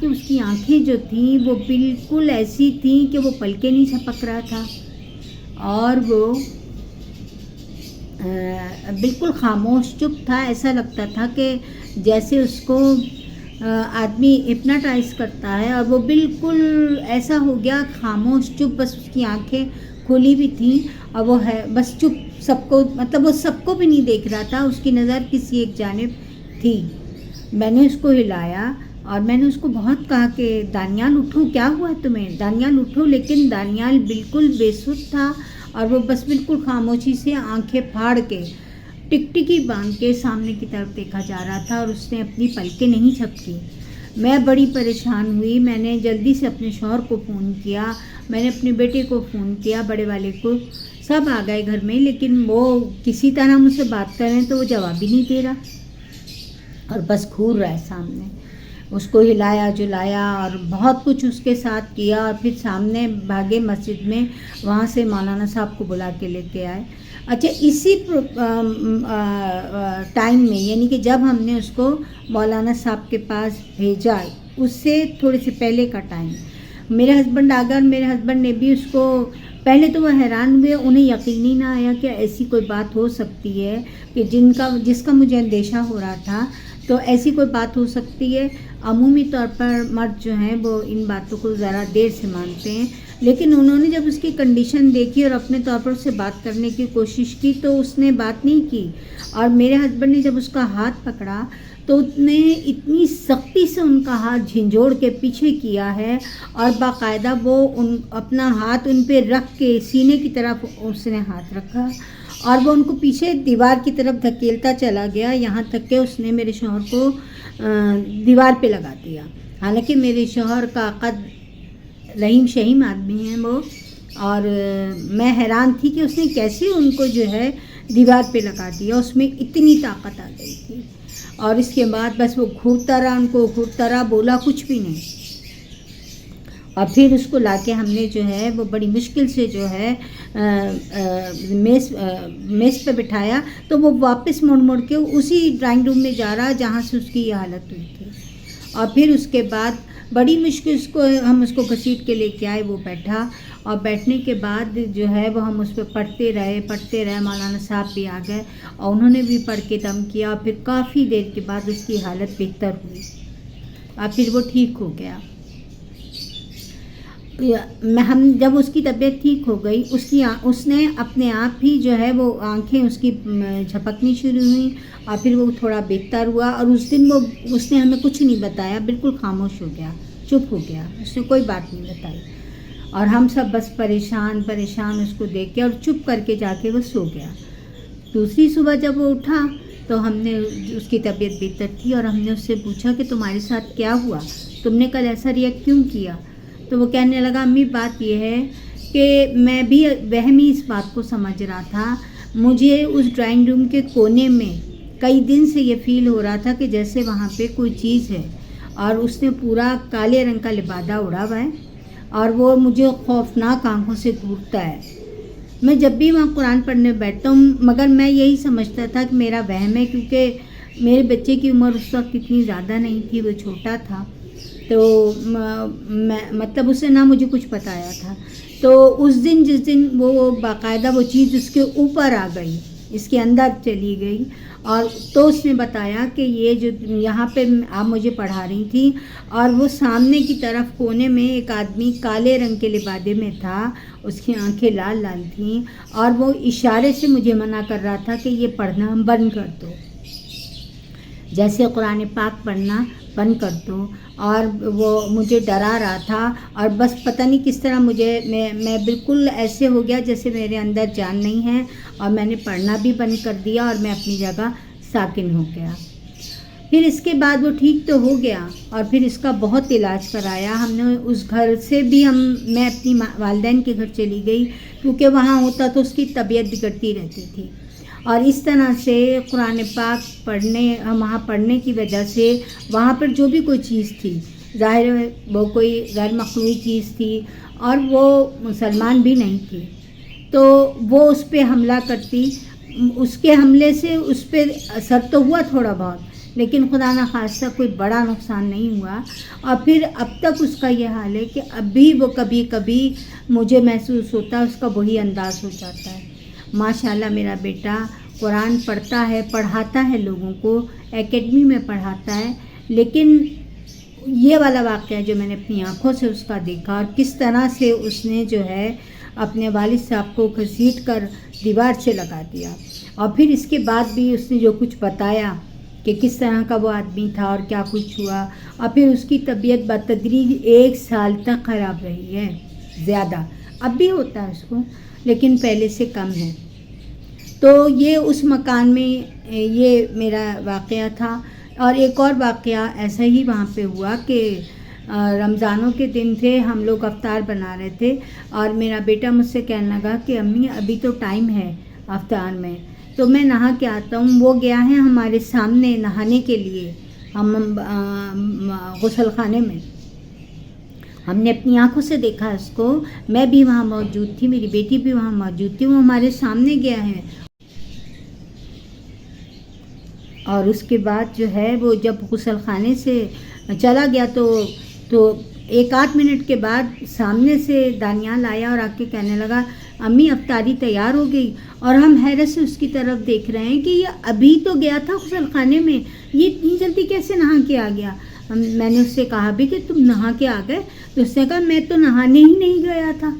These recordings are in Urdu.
کہ اس کی آنکھیں جو تھیں وہ بالکل ایسی تھیں کہ وہ پلکیں نہیں جھپک رہا تھا، اور وہ بالکل خاموش چپ تھا. ایسا لگتا تھا کہ جیسے اس کو آدمی ہپناٹائز کرتا ہے، اور وہ بالکل ایسا ہو گیا خاموش چپ، بس اس کی آنکھیں کھلی بھی تھیں اور وہ ہے بس چپ. سب کو مطلب وہ سب کو بھی نہیں دیکھ رہا تھا، اس کی نظر کسی ایک جانب تھی. میں نے اس کو ہلایا اور میں نے اس کو بہت کہا کہ دانیال اٹھو، کیا ہوا تمہیں، دانیال اٹھو. لیکن دانیال بالکل بے سدھ تھا اور وہ بس بالکل خاموشی سے آنکھیں پھاڑ کے ٹکٹکی باندھ کے سامنے کی طرف دیکھا جا رہا تھا، اور اس نے اپنی پلکیں نہیں جھپکی. میں بڑی پریشان ہوئی. میں نے جلدی سے اپنے شوہر کو فون کیا، میں نے اپنے بیٹے کو فون کیا، بڑے والے کو. سب آ گئے گھر میں، لیکن وہ کسی طرح مجھ سے بات کر رہے ہیں تو وہ جواب ہی نہیں دے رہا اور بس گھور رہا ہے سامنے. اس کو ہلایا جلایا اور بہت کچھ اس کے ساتھ کیا، اور پھر سامنے بھاگے مسجد میں، وہاں سے مولانا صاحب کو بلا کے لے کے آئے. اچھا، اسی ٹائم میں، یعنی کہ جب ہم نے اس کو مولانا صاحب کے پاس بھیجا، اس سے تھوڑے سے پہلے کا ٹائم، میرے ہسبینڈ آ گئے، اور میرے ہسبینڈ نے بھی اس کو، پہلے تو وہ حیران ہوئے، انہیں یقین ہی نہ آیا کہ ایسی کوئی بات ہو سکتی ہے کہ جس کا مجھے اندیشہ ہو رہا تھا. تو ایسی کوئی بات ہو سکتی ہے. عمومی طور پر مرد جو ہیں وہ ان باتوں کو ذرا دیر سے مانتے ہیں، لیکن انہوں نے جب اس کی کنڈیشن دیکھی اور اپنے طور پر اس سے بات کرنے کی کوشش کی تو اس نے بات نہیں کی. اور میرے ہسبینڈ نے جب اس کا ہاتھ پکڑا تو اس نے اتنی سختی سے ان کا ہاتھ جھنجھوڑ کے پیچھے کیا ہے، اور باقاعدہ وہ اپنا ہاتھ ان پہ رکھ کے سینے کی طرف اس نے ہاتھ رکھا، اور وہ ان کو پیچھے دیوار کی طرف دھکیلتا چلا گیا، یہاں تک کہ اس نے میرے شوہر کو دیوار پہ لگا دیا. حالانکہ میرے شوہر کا قد رحیم شہیم آدمی ہیں وہ، اور میں حیران تھی کہ اس نے کیسے ان کو جو ہے دیوار پہ لگا دیا، اس میں اتنی طاقت آ گئی تھی. اور اس کے بعد بس وہ گھورتا رہا، ان کو گھورتا رہا، بولا کچھ بھی نہیں. اور پھر اس کو لا کے ہم نے جو ہے وہ بڑی مشکل سے جو ہے میز پہ بٹھایا، تو وہ واپس مڑ کے اسی ڈرائنگ روم میں جا رہا جہاں سے اس کی یہ حالت ہوئی تھی. اور پھر اس کے بعد بڑی مشکل ہم اس کو گھسیٹ کے لے کے آئے. وہ بیٹھا، اور بیٹھنے کے بعد جو ہے وہ ہم اس پہ پڑھتے رہے. مولانا صاحب بھی آ گئے اور انہوں نے بھی پڑھ کے دم کیا. پھر کافی دیر کے بعد اس کی حالت بہتر ہوئی اور پھر وہ ٹھیک ہو گیا. ہم جب اس کی طبیعت ٹھیک ہو گئی، اس نے اپنے آپ ہی جو ہے وہ آنکھیں اس کی جھپکنی شروع ہوئیں، اور پھر وہ تھوڑا بہتر ہوا. اور اس دن اس نے ہمیں کچھ نہیں بتایا، بالکل خاموش ہو گیا، چپ ہو گیا، اس نے کوئی بات نہیں بتائی. اور ہم سب بس پریشان اس کو دیکھ کے، اور چپ کر کے جا کے وہ سو گیا. دوسری صبح جب وہ اٹھا تو ہم نے، اس کی طبیعت بہتر تھی، اور ہم نے اس سے پوچھا کہ تمہارے ساتھ کیا ہوا، تم نے کل ایسا ریئیکٹ کیوں کیا؟ تو وہ کہنے لگا، امی بات یہ ہے کہ میں بھی وہمی اس بات کو سمجھ رہا تھا. مجھے اس ڈرائنگ روم کے کونے میں کئی دن سے یہ فیل ہو رہا تھا کہ جیسے وہاں پہ کوئی چیز ہے، اور اس نے پورا کالے رنگ کا لبادہ اڑا ہوا ہے، اور وہ مجھے خوفناک آنکھوں سے گھورتا ہے. میں جب بھی وہاں قرآن پڑھنے بیٹھتا ہوں، مگر میں یہی سمجھتا تھا کہ میرا وہم ہے، کیونکہ میرے بچے کی عمر اس وقت اتنی زیادہ نہیں تھی، وہ چھوٹا تھا. تو میں مطلب اس نے نہ مجھے کچھ بتایا تھا. تو اس دن جس دن وہ باقاعدہ وہ چیز اس کے اوپر آ گئی، اس کے اندر چلی گئی، اور تو اس نے بتایا کہ یہ جو یہاں پہ آپ مجھے پڑھا رہی تھی، اور وہ سامنے کی طرف کونے میں ایک آدمی کالے رنگ کے لبادے میں تھا، اس کی آنکھیں لال لال تھیں، اور وہ اشارے سے مجھے منع کر رہا تھا کہ یہ پڑھنا بند کر دو، جیسے قرآن پاک پڑھنا بند کر دو. اور وہ مجھے ڈرا رہا تھا، اور بس پتہ نہیں کس طرح میں بالکل ایسے ہو گیا جیسے میرے اندر جان نہیں ہے، اور میں نے پڑھنا بھی بند کر دیا، اور میں اپنی جگہ ساکن ہو گیا. پھر اس کے بعد وہ ٹھیک تو ہو گیا، اور پھر اس کا بہت علاج کرایا ہم نے. اس گھر سے بھی میں اپنی والدین کے گھر چلی گئی، کیونکہ وہاں ہوتا تو اس کی طبیعت بگڑتی رہتی تھی. اور اس طرح سے قرآن پاک وہاں پڑھنے کی وجہ سے وہاں پر جو بھی کوئی چیز تھی، ظاہر ہے وہ کوئی غیر مخلوقی چیز تھی، اور وہ مسلمان بھی نہیں تھی، تو وہ اس پہ حملہ کرتی. اس کے حملے سے اس پہ اثر تو ہوا تھوڑا بہت، لیکن خدا نخواستہ کوئی بڑا نقصان نہیں ہوا. اور پھر اب تک اس کا یہ حال ہے کہ اب بھی وہ کبھی کبھی مجھے محسوس ہوتا ہے اس کا وہی انداز ہو جاتا ہے. ماشاءاللہ میرا بیٹا قرآن پڑھتا ہے، پڑھاتا ہے لوگوں کو، اکیڈمی میں پڑھاتا ہے، لیکن یہ والا واقعہ جو میں نے اپنی آنکھوں سے اس کا دیکھا اور کس طرح سے اس نے جو ہے اپنے والد صاحب کو گھسیٹ کر دیوار سے لگا دیا، اور پھر اس کے بعد بھی اس نے جو کچھ بتایا کہ کس طرح کا وہ آدمی تھا اور کیا کچھ ہوا، اور پھر اس کی طبیعت بتدریج 1 سال تک خراب رہی ہے، زیادہ اب بھی ہوتا ہے اس کو لیکن پہلے سے کم ہے. تو یہ اس مکان میں یہ میرا واقعہ تھا. اور ایک اور واقعہ ایسا ہی وہاں پہ ہوا کہ رمضانوں کے دن تھے، ہم لوگ افطار بنا رہے تھے اور میرا بیٹا مجھ سے کہنے لگا کہ امی ابھی تو ٹائم ہے افطار میں، تو میں نہا کے آتا ہوں. وہ گیا ہے ہمارے سامنے نہانے کے لیے، ہم غسل خانے میں، ہم نے اپنی آنکھوں سے دیکھا اس کو، میں بھی وہاں موجود تھی، میری بیٹی بھی وہاں موجود تھی، وہ ہمارے سامنے گیا ہے. اور اس کے بعد جو ہے وہ جب غسل خانے سے چلا گیا تو 1-8 منٹ کے بعد سامنے سے دانیال آیا اور آ کے کہنے لگا امی افطاری تیار ہو گئی. اور ہم حیرت سے اس کی طرف دیکھ رہے ہیں کہ یہ ابھی تو گیا تھا غسل خانے میں، یہ اتنی جلدی کیسے نہا کے آ گیا. میں نے اس سے کہا بھی کہ تم نہا کے آ گئے، تو اس نے کہا میں تو نہانے ہی نہیں گیا تھا.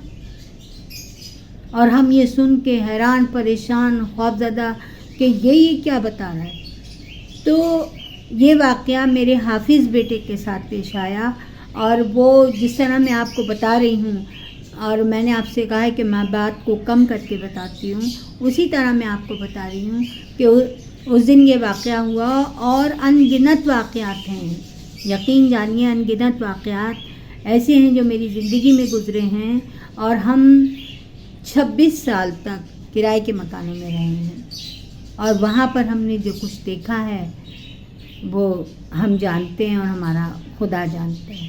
اور ہم یہ سن کے حیران پریشان خوفزدہ کہ یہ کیا بتا رہا ہے. تو یہ واقعہ میرے حافظ بیٹے کے ساتھ پیش آیا، اور وہ جس طرح میں آپ کو بتا رہی ہوں اور میں نے آپ سے کہا ہے کہ میں بات کو کم کر کے بتاتی ہوں، اسی طرح میں آپ کو بتا رہی ہوں کہ اس دن یہ واقعہ ہوا. اور ان گنت واقعات ہیں، یقین جانیے ان گنت واقعات ایسے ہیں جو میری زندگی میں گزرے ہیں. اور ہم 26 سال تک کرائے کے مکانوں میں رہے ہیں، اور وہاں پر ہم نے جو کچھ دیکھا ہے وہ ہم جانتے ہیں اور ہمارا خدا جانتے ہیں.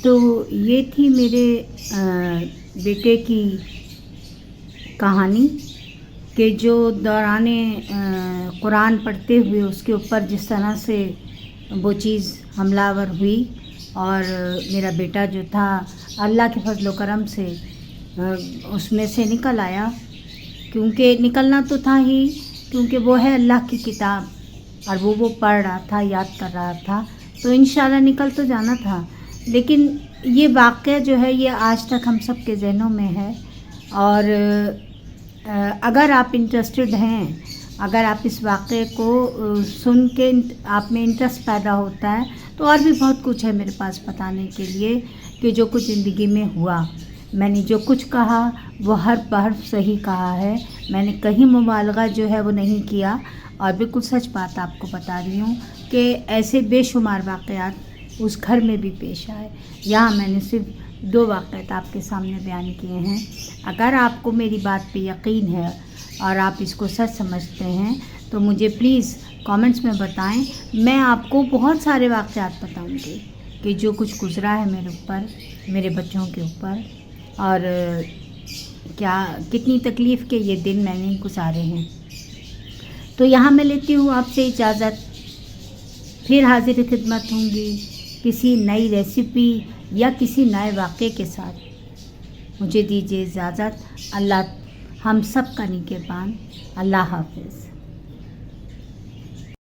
تو یہ تھی میرے بیٹے کی کہانی کہ جو دوران قرآن پڑھتے ہوئے اس کے اوپر جس طرح سے وہ چیز حملہ آور ہوئی، اور میرا بیٹا جو تھا اللہ کے فضل و کرم سے اس میں سے نکل آیا، کیونکہ نکلنا تو تھا ہی، کیونکہ وہ ہے اللہ کی کتاب اور وہ پڑھ رہا تھا، یاد کر رہا تھا، تو انشاءاللہ نکل تو جانا تھا. لیکن یہ واقعہ جو ہے یہ آج تک ہم سب کے ذہنوں میں ہے. اور اگر آپ انٹرسٹڈ ہیں، اگر آپ اس واقعے کو سن کے آپ میں انٹرسٹ پیدا ہوتا ہے، تو اور بھی بہت کچھ ہے میرے پاس بتانے کے لیے کہ جو کچھ زندگی میں ہوا. میں نے جو کچھ کہا وہ ہر بحرف صحیح کہا ہے، میں نے کہیں مبالغہ جو ہے وہ نہیں کیا، اور بالکل سچ بات آپ کو بتا رہی ہوں کہ ایسے بے شمار واقعات اس گھر میں بھی پیش آئے. یہاں میں نے صرف 2 واقعات آپ کے سامنے بیان کیے ہیں. اگر آپ کو میری بات پہ یقین ہے اور آپ اس کو سچ سمجھتے ہیں تو مجھے پلیز کامنٹس میں بتائیں. میں آپ کو بہت سارے واقعات بتاؤں گی کہ جو کچھ گزرا ہے میرے اوپر، میرے بچوں کے اوپر، اور کیا کتنی تکلیف کے یہ دن میں نے گزارے ہیں. تو یہاں میں لیتی ہوں آپ سے اجازت. پھر حاضر خدمت ہوں گی کسی نئی ریسیپی یا کسی نئے واقعے کے ساتھ. مجھے دیجیے اجازت. اللہ ہم سب کا نگہبان. اللہ حافظ.